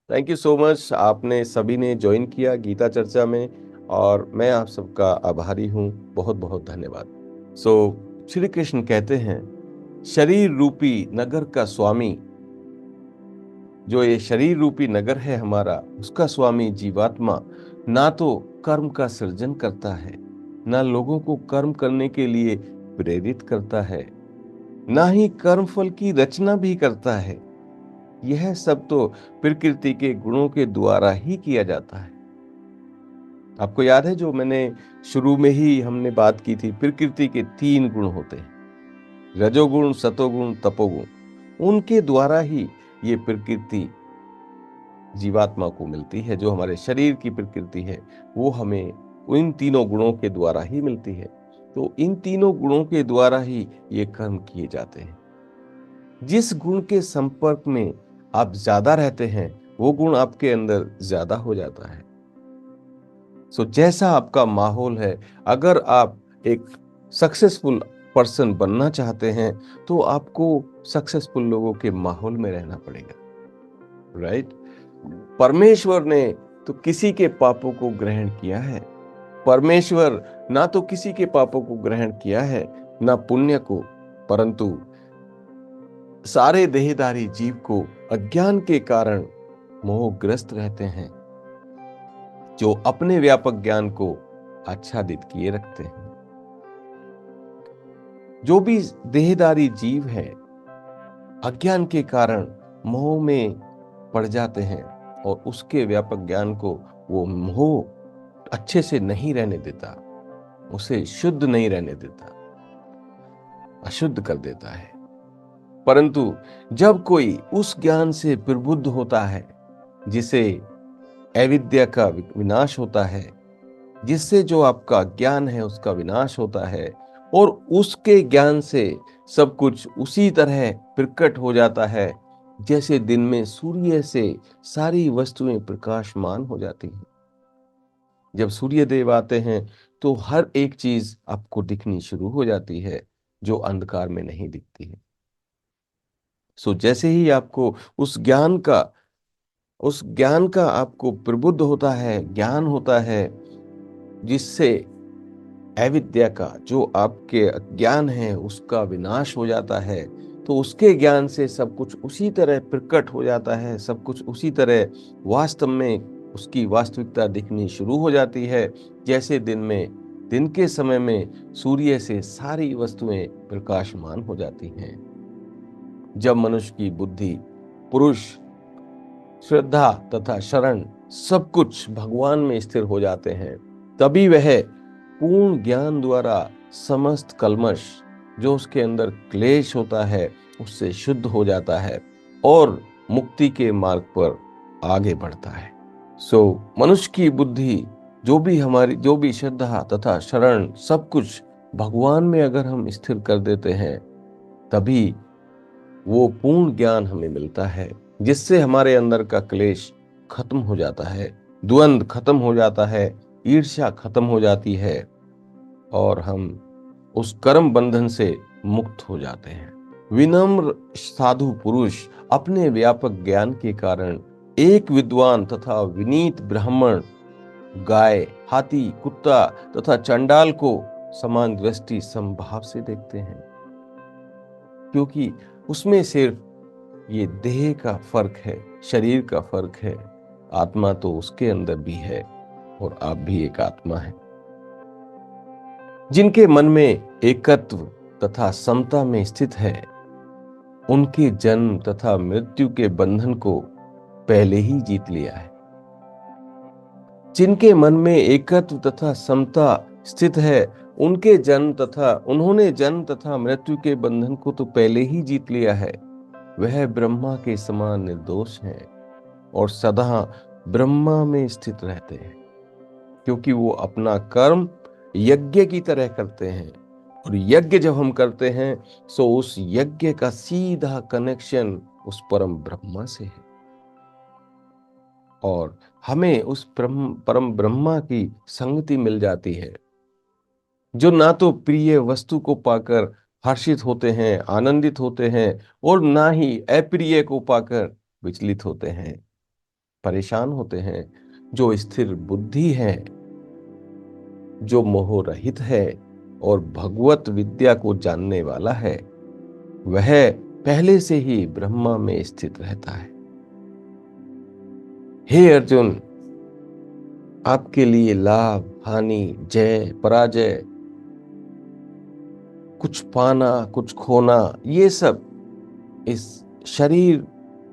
Thank you so much. आपने सभी ने ज्वाइन किया गीता चर्चा में और मैं आप सबका आभारी हूँ। बहुत बहुत धन्यवाद। सो श्री कृष्ण कहते हैं, शरीर रूपी नगर का स्वामी, जो ये शरीर रूपी नगर है हमारा, उसका स्वामी जीवात्मा ना तो कर्म का सृजन करता है, ना लोगों को कर्म करने के लिए प्रेरित करता है, ना ही कर्म फल की रचना भी करता है। यह सब तो प्रकृति के गुणों के द्वारा ही किया जाता है। आपको याद है जो मैंने शुरू में ही हमने बात की थी, प्रकृति के 3 गुण होते हैं, रजोगुण, सतोगुण, तपोगुण। उनके द्वारा ही ये प्रकृति जीवात्मा को मिलती है। जो हमारे शरीर की प्रकृति है वो हमें इन तीनों गुणों के द्वारा ही मिलती है। तो इन तीनों गुणों के द्वारा ही ये कर्म किए जाते हैं। जिस गुण के संपर्क में आप ज्यादा रहते हैं वो गुण आपके अंदर ज्यादा हो जाता है। जैसा आपका माहौल है, अगर आप एक सक्सेसफुल पर्सन बनना चाहते हैं तो आपको सक्सेसफुल लोगों के माहौल में रहना पड़ेगा, राइट? परमेश्वर ने तो किसी के पापों को ग्रहण किया है। परमेश्वर ना तो किसी के पापों को ग्रहण किया है, ना पुण्य को, परंतु सारे देहधारी जीव को अज्ञान के कारण मोहग्रस्त रहते हैं, जो अपने व्यापक ज्ञान को आच्छादित किए रखते हैं। जो भी देहधारी जीव है, अज्ञान के कारण मोह में पड़ जाते हैं और उसके व्यापक ज्ञान को वो मोह अच्छे से नहीं रहने देता, उसे शुद्ध नहीं रहने देता, अशुद्ध कर देता है। परंतु जब कोई उस ज्ञान से प्रबुद्ध होता है, जिसे अविद्या का विनाश होता है, जिससे जो आपका ज्ञान है उसका विनाश होता है, और उसके ज्ञान से सब कुछ उसी तरह प्रकट हो जाता है जैसे दिन में सूर्य से सारी वस्तुएं प्रकाशमान हो जाती हैं। जब सूर्य देव आते हैं तो हर एक चीज आपको दिखनी शुरू हो जाती है जो अंधकार में नहीं दिखती है। जैसे ही आपको उस ज्ञान का आपको प्रबुद्ध होता है, ज्ञान होता है, जिससे अविद्या का जो आपके ज्ञान है उसका विनाश हो जाता है, तो उसके ज्ञान से सब कुछ उसी तरह प्रकट हो जाता है, सब कुछ उसी तरह वास्तव में उसकी वास्तविकता दिखनी शुरू हो जाती है जैसे दिन के समय में सूर्य से सारी वस्तुएं प्रकाशमान हो जाती हैं। जब मनुष्य की बुद्धि, पुरुष, श्रद्धा तथा शरण सब कुछ भगवान में स्थिर हो जाते हैं, तभी वह पूर्ण ज्ञान द्वारा समस्त कल्मश, जो उसके अंदर क्लेश होता है, उससे शुद्ध हो जाता है और मुक्ति के मार्ग पर आगे बढ़ता है। मनुष्य की बुद्धि, जो भी श्रद्धा तथा शरण सब कुछ भगवान में अगर हम स्थिर कर देते हैं, तभी वो पूर्ण ज्ञान हमें मिलता है, जिससे हमारे अंदर का क्लेश खत्म हो जाता है, द्वंद्व खत्म हो जाता है, ईर्ष्या खत्म हो जाती है और हम उस कर्म बंधन से मुक्त हो जाते हैं। विनम्र साधु पुरुष अपने व्यापक ज्ञान के कारण एक विद्वान तथा विनीत ब्राह्मण, गाय, हाथी, कुत्ता तथा चंडाल को समान दृष्टि समभाव से देखते हैं, क्योंकि उसमें सिर्फ ये देह का फर्क है, शरीर का फर्क है। आत्मा तो उसके अंदर भी है और आप भी एक आत्मा है। जिनके मन में एकत्व तथा समता में स्थित है, उनके जन्म तथा मृत्यु के बंधन को पहले ही जीत लिया है। जिनके मन में एकत्व तथा समता स्थित है, उन्होंने जन्म तथा मृत्यु के बंधन को तो पहले ही जीत लिया है। वह ब्रह्मा के समान निर्दोष हैं और सदा ब्रह्मा में स्थित रहते हैं, क्योंकि वो अपना कर्म यज्ञ की तरह करते हैं, और यज्ञ जब हम करते हैं तो उस यज्ञ का सीधा कनेक्शन उस परम ब्रह्मा से है, और हमें उस परम ब्रह्मा की संगति मिल जाती है, जो ना तो प्रिय वस्तु को पाकर हर्षित होते हैं, आनंदित होते हैं, और ना ही अप्रिय को पाकर विचलित होते हैं, परेशान होते हैं, जो स्थिर बुद्धि है, जो मोह रहित है और भगवत विद्या को जानने वाला है, वह पहले से ही ब्रह्मा में स्थित रहता है। हे अर्जुन, आपके लिए लाभ, हानि, जय, पराजय, कुछ पाना, कुछ खोना, ये सब इस शरीर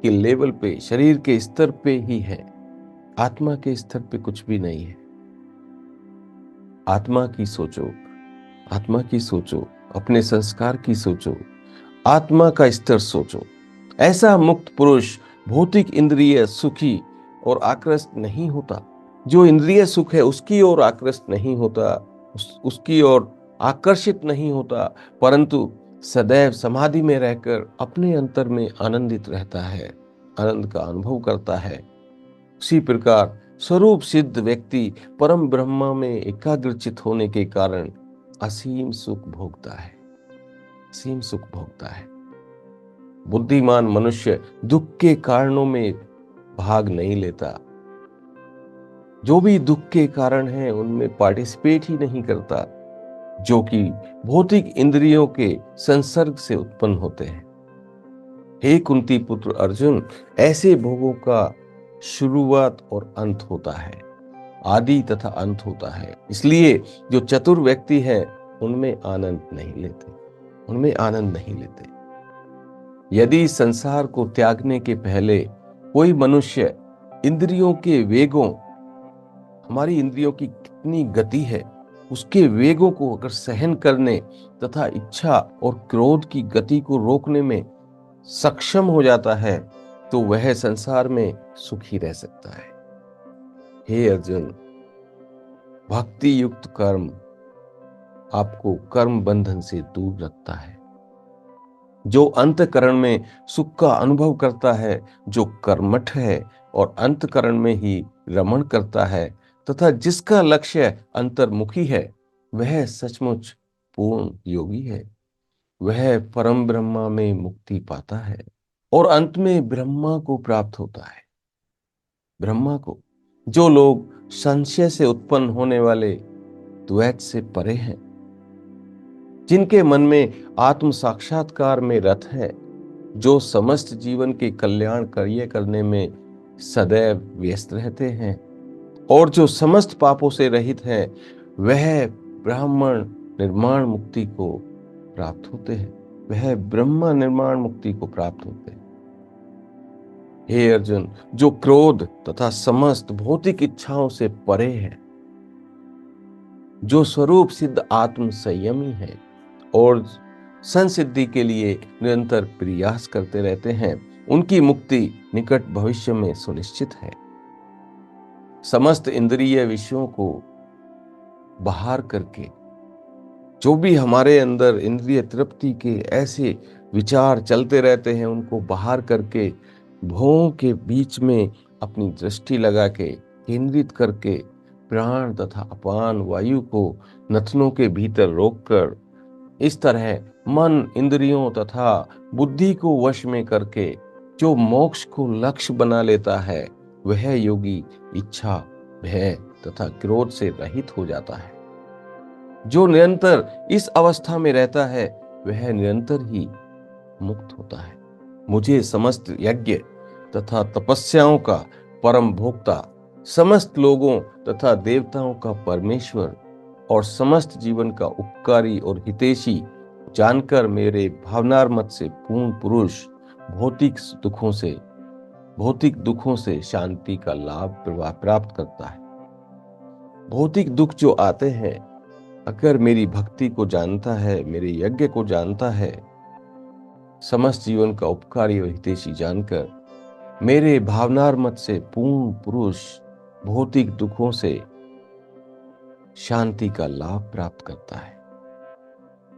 के लेवल पे, शरीर के स्तर पे ही है। आत्मा के स्तर पे कुछ भी नहीं है। आत्मा की सोचो, आत्मा की सोचो, अपने संस्कार की सोचो, आत्मा का स्तर सोचो। ऐसा मुक्त पुरुष भौतिक इंद्रिय सुखी और आकृष्ट नहीं होता। जो इंद्रिय सुख है उसकी ओर आकृष्ट नहीं होता, उसकी ओर आकर्षित नहीं होता, परंतु सदैव समाधि में रहकर अपने अंतर में आनंदित रहता है, आनंद का अनुभव करता है। उसी प्रकार स्वरूप सिद्ध व्यक्ति परम ब्रह्मा में एकाग्रचित होने के कारण असीम सुख भोगता है, असीम सुख भोगता है। बुद्धिमान मनुष्य दुख के कारणों में भाग नहीं लेता, जो भी दुख के कारण है उनमें पार्टिसिपेट ही नहीं करता, जो कि भौतिक इंद्रियों के संसर्ग से उत्पन्न होते हैं। हे कुंती पुत्र अर्जुन, ऐसे भोगों का शुरुआत और अंत होता है, आदि तथा अंत होता है। इसलिए जो चतुर व्यक्ति है उनमें आनंद नहीं लेते, उनमें आनंद नहीं लेते। यदि संसार को त्यागने के पहले कोई मनुष्य इंद्रियों के वेगों, हमारी इंद्रियों की कितनी गति है, उसके वेगों को अगर सहन करने तथा इच्छा और क्रोध की गति को रोकने में सक्षम हो जाता है, तो वह संसार में सुखी रह सकता है। हे अर्जुन, भक्ति युक्त कर्म आपको कर्म बंधन से दूर रखता है। जो अंतकरण में सुख का अनुभव करता है, जो कर्मठ है और अंतकरण में ही रमण करता है तथा जिसका लक्ष्य अंतर्मुखी है, वह सचमुच पूर्ण योगी है। वह परम ब्रह्मा में मुक्ति पाता है और अंत में ब्रह्मा को प्राप्त होता है। ब्रह्मा को। जो लोग संशय से उत्पन्न होने वाले द्वैत से परे हैं, जिनके मन में आत्म साक्षात्कार में रत है, जो समस्त जीवन के कल्याण कार्य करने में सदैव व्यस्त रहते हैं और जो समस्त पापों से रहित हैं, वह ब्राह्मण निर्माण मुक्ति को प्राप्त होते हैं, वह ब्रह्म निर्माण मुक्ति को प्राप्त होते हैं। हे अर्जुन, जो क्रोध तथा समस्त भौतिक इच्छाओं से परे है, जो स्वरूप सिद्ध आत्म संयमी है और संसिद्धि के लिए निरंतर प्रयास करते रहते हैं, उनकी मुक्ति निकट भविष्य में सुनिश्चित है। समस्त इंद्रिय विषयों को बाहर करके, जो भी हमारे अंदर इंद्रिय तृप्ति के ऐसे विचार चलते रहते हैं, उनको बाहर करके भौं के बीच में अपनी दृष्टि लगा के केंद्रित करके प्राण तथा अपान वायु को नथनों के भीतर रोककर इस तरह मन, इंद्रियों तथा बुद्धि को वश में करके जो मोक्ष को लक्ष्य बना लेता है, वह योगी इच्छा, भय तथा क्रोध से रहित हो जाता है। जो निरंतर इस अवस्था में रहता है, वह निरंतर ही मुक्त होता है। मुझे समस्त यज्ञ तथा तपस्याओं का परम भोक्ता, समस्त लोगों तथा देवताओं का परमेश्वर और समस्त जीवन का उपकारी और हितैषी जानकर मेरे भावनामत से पूर्ण पुरुष भौतिक दुखों से शांति का लाभ प्राप्त करता है। भौतिक दुख जो आते हैं, अगर मेरी भक्ति को जानता है, मेरे यज्ञ को जानता है, समस्त जीवन का उपकारी और हितैषी जानकर मेरे भावनामत से पूर्ण पुरुष भौतिक दुखों से शांति का लाभ प्राप्त करता है।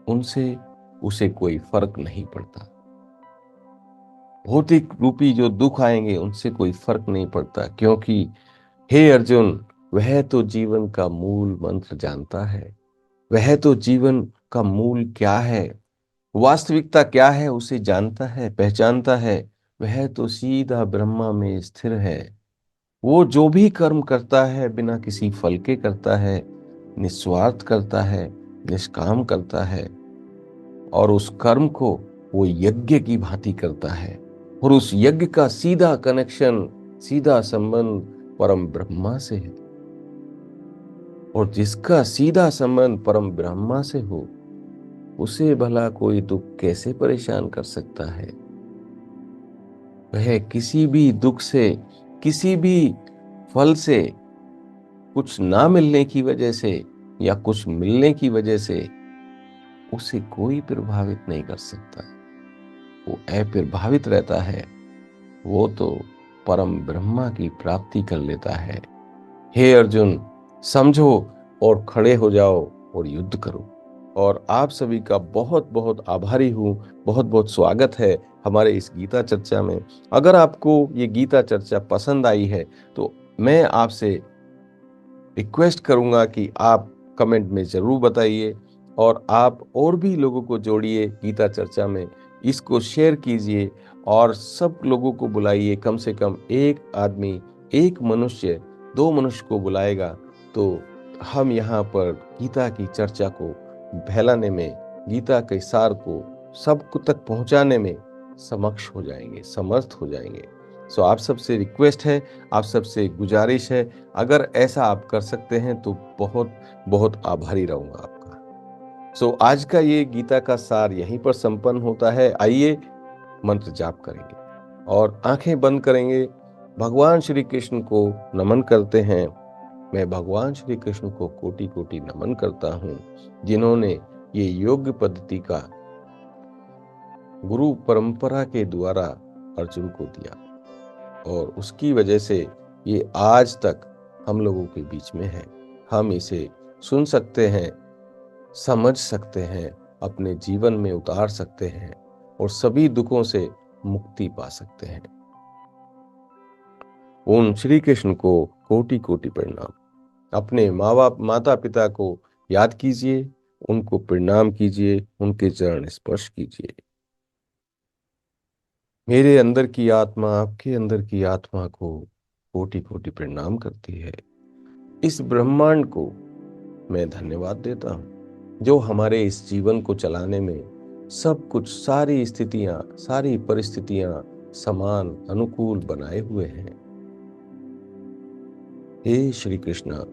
उनसे उसे कोई फर्क नहीं पड़ता। भौतिक रूपी जो दुख आएंगे उनसे कोई फर्क नहीं पड़ता, क्योंकि हे अर्जुन, वह तो जीवन का मूल मंत्र जानता है। वह तो जीवन का मूल क्या है, वास्तविकता क्या है, उसे जानता है, पहचानता है। वह तो सीधा ब्रह्मा में स्थिर है। वो जो भी कर्म करता है बिना किसी फल के करता है, निस्वार्थ करता है, निष्काम करता है, और उस कर्म को वो यज्ञ की भांति करता है, और उस यज्ञ का सीधा कनेक्शन, सीधा संबंध परम ब्रह्मा से है। और जिसका सीधा संबंध परम ब्रह्मा से हो, उसे भला कोई दुख कैसे परेशान कर सकता है? वह किसी भी दुख से, किसी भी फल से, कुछ ना मिलने की वजह से या कुछ मिलने की वजह से उसे कोई प्रभावित नहीं कर सकता। वो अप्रभावित रहता है। वो तो परम ब्रह्मा की प्राप्ति कर लेता है। हे अर्जुन, समझो और खड़े हो जाओ और युद्ध करो। और आप सभी का बहुत बहुत आभारी हूँ। बहुत बहुत स्वागत है हमारे इस गीता चर्चा में। अगर आपको ये गीता चर्चा पसंद आई है तो मैं आपसे रिक्वेस्ट करूंगा कि आप कमेंट में जरूर बताइए, और आप और भी लोगों को जोड़िए गीता चर्चा में। इसको शेयर कीजिए और सब लोगों को बुलाइए। कम से कम एक आदमी, एक मनुष्य, दो मनुष्य को बुलाएगा तो हम यहाँ पर गीता की चर्चा को फैलाने में, गीता के सार को सबको तक पहुंचाने में समक्ष हो जाएंगे, समर्थ हो जाएंगे। सो आप सबसे रिक्वेस्ट है, आप सबसे गुजारिश है, अगर ऐसा आप कर सकते हैं तो बहुत बहुत आभारी रहूंगा आपका। सो आज का ये गीता का सार यहीं पर संपन्न होता है। आइए मंत्र जाप करेंगे और आंखें बंद करेंगे। भगवान श्री कृष्ण को नमन करते हैं। मैं भगवान श्री कृष्ण को कोटि कोटि नमन करता हूँ, जिन्होंने ये योग पद्धति का गुरु परंपरा के द्वारा अर्जुन को दिया, और उसकी वजह से ये आज तक हम लोगों के बीच में है। हम इसे सुन सकते हैं, समझ सकते हैं, अपने जीवन में उतार सकते हैं और सभी दुखों से मुक्ति पा सकते हैं। उन श्री कृष्ण को कोटि कोटि प्रणाम। अपने माँ बाप, माता पिता को याद कीजिए, उनको प्रणाम कीजिए, उनके चरण स्पर्श कीजिए। मेरे अंदर की आत्मा आपके अंदर की आत्मा को कोटि कोटि प्रणाम करती है। इस ब्रह्मांड को मैं धन्यवाद देता हूँ, जो हमारे इस जीवन को चलाने में सब कुछ, सारी स्थितियां, सारी परिस्थितियां समान अनुकूल बनाए हुए हैं। हे श्री कृष्णा,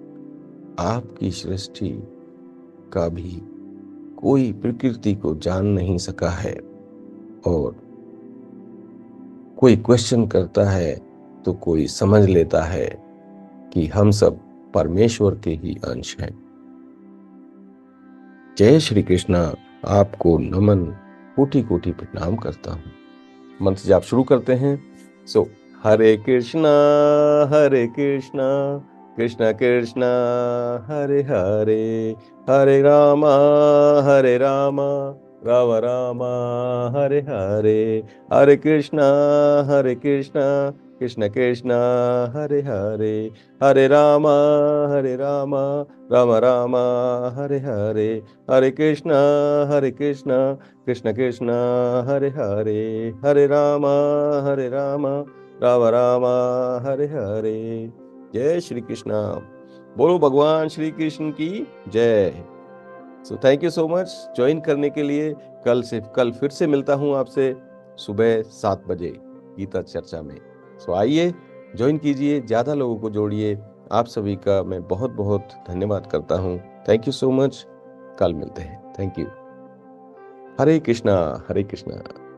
आपकी सृष्टि का भी कोई प्रकृति को जान नहीं सका है, और कोई क्वेश्चन करता है तो कोई समझ लेता है कि हम सब परमेश्वर के ही अंश हैं। जय श्री कृष्णा, आपको नमन, कोटि कोटि प्रणाम करता हूं। मंत्र जाप शुरू करते हैं। सो हरे कृष्णा कृष्णा कृष्णा हरे हरे, हरे रामा राम राम हरे हरे, हरे कृष्णा कृष्ण कृष्ण हरे हरे, हरे राम राम राम हरे हरे, हरे कृष्ण कृष्ण कृष्ण हरे हरे, हरे राम राम राम हरे हरे। जय श्री कृष्ण। बोलो भगवान श्री कृष्ण की जय। So thank you so much join करने के लिए। कल फिर से मिलता हूं आपसे सुबह 7 बजे गीता चर्चा में। सो आइए, ज्वाइन कीजिए, ज्यादा लोगों को जोड़िए। आप सभी का मैं बहुत बहुत धन्यवाद करता हूं। Thank you so much. कल मिलते हैं। Thank you. हरे कृष्णा।